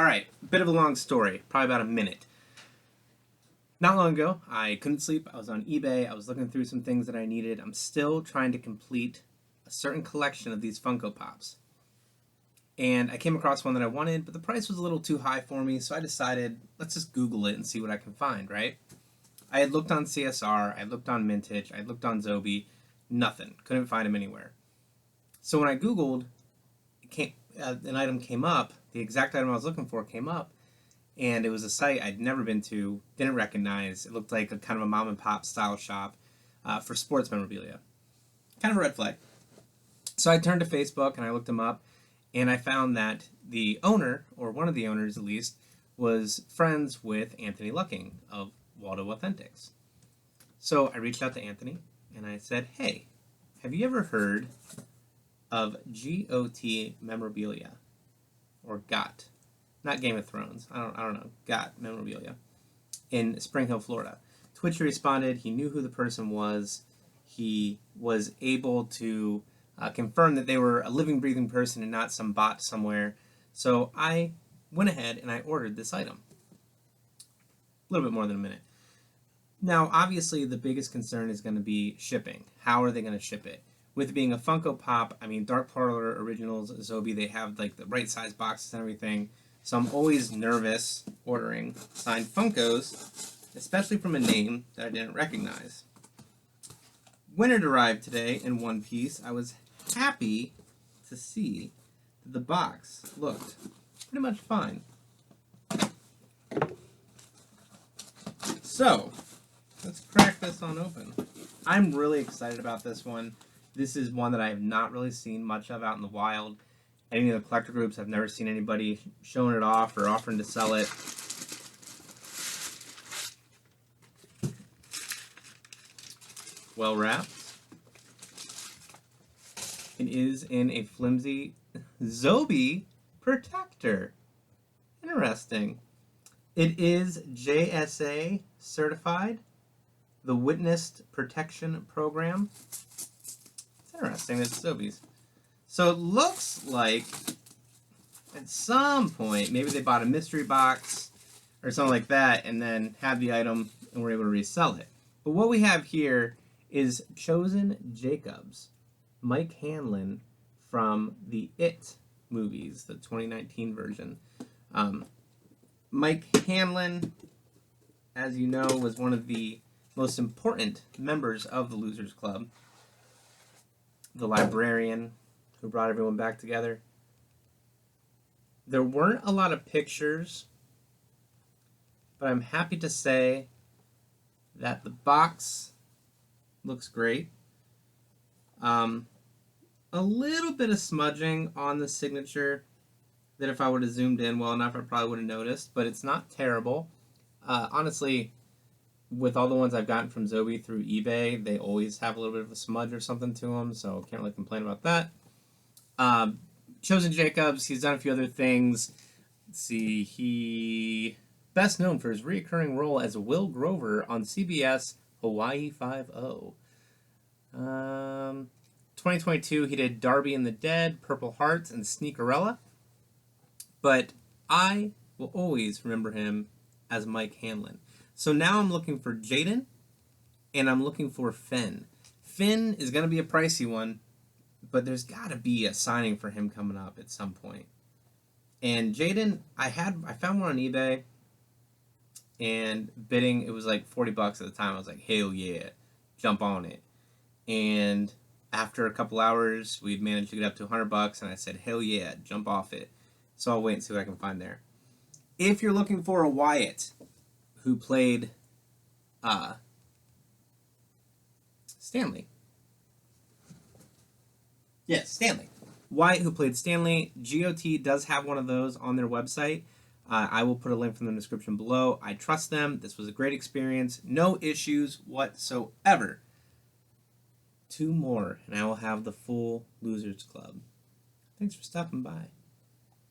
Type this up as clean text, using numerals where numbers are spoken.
Alright, bit of a long story, probably about a minute. Not long ago, I couldn't sleep. I was on eBay. I was looking through some things that I needed. I'm still trying to complete a certain collection of these Funko Pops. And I came across one that I wanted, but the price was a little too high for me, so I decided, let's just Google it and see what I can find, right? I had looked on CSR, I looked on Mintage, I looked on Zobi, nothing. Couldn't find them anywhere. So when I Googled, an item came up, the exact item I was looking for came up, and it was a site I'd never been to, didn't recognize. It looked like a kind of a mom and pop style shop for sports memorabilia. Kind of a red flag. So I turned to Facebook and I looked them up, and I found that the owner, or one of the owners at least, was friends with Anthony Lucking of Waldo Authentics. So I reached out to Anthony and I said, hey, have you ever heard of GOT Memorabilia? Or GOT. Not Game of Thrones. I don't know. GOT Memorabilia. In Spring Hill, Florida. To which he responded, he knew who the person was. He was able to confirm that they were a living, breathing person and not some bot somewhere. So I went ahead and I ordered this item. A little bit more than a minute. Now, obviously, the biggest concern is going to be shipping. How are they going to ship it? With it being a Funko Pop, I mean, Dark Parlor Originals, Zobi, they have like the right size boxes and everything. So I'm always nervous ordering signed Funkos, especially from a name that I didn't recognize. When it arrived today in one piece, I was happy to see that the box looked pretty much fine. So, let's crack this on open. I'm really excited about this one. This is one that I have not really seen much of out in the wild. Any of the collector groups, I've never seen anybody showing it off or offering to sell it. Well wrapped. It is in a flimsy Zobi protector. Interesting. It is JSA certified, the Witnessed Protection Program. It's interesting that it's Zobi's. So it looks like at some point, maybe they bought a mystery box or something like that and then had the item and were able to resell it. But what we have here is Chosen Jacobs, Mike Hanlon from the It movies, the 2019 version. Mike Hanlon, as you know, was one of the most important members of the Losers Club. The librarian who brought everyone back together. There weren't a lot of pictures, but I'm happy to say that the box looks great. A little bit of smudging on the signature that if I would have zoomed in well enough, I probably would have noticed, but it's not terrible. Honestly, with all the ones I've gotten from Zobi through eBay, they always have a little bit of a smudge or something to them, so can't really complain about that. Chosen Jacobs, he's done a few other things. Let's see, he best known for his recurring role as Will Grover on CBS Hawaii 5-0. 2022, he did Darby and the Dead, Purple Hearts, and Sneakerella. But I will always remember him as Mike Hanlon. So now I'm looking for Jaden, and I'm looking for Finn. Finn is going to be a pricey one, but there's got to be a signing for him coming up at some point. And Jaden, I found one on eBay, and bidding, it was like $40 at the time. I was like, hell yeah, jump on it. And after a couple hours, we'd managed to get up to $100, and I said, hell yeah, jump off it. So I'll wait and see what I can find there. If you're looking for a Wyatt who played Stanley. Yes, Stanley. Wyatt who played Stanley. GOT does have one of those on their website. I will put a link from the description below. I trust them. This was a great experience. No issues whatsoever. 2 more, and I will have the full Losers Club. Thanks for stopping by.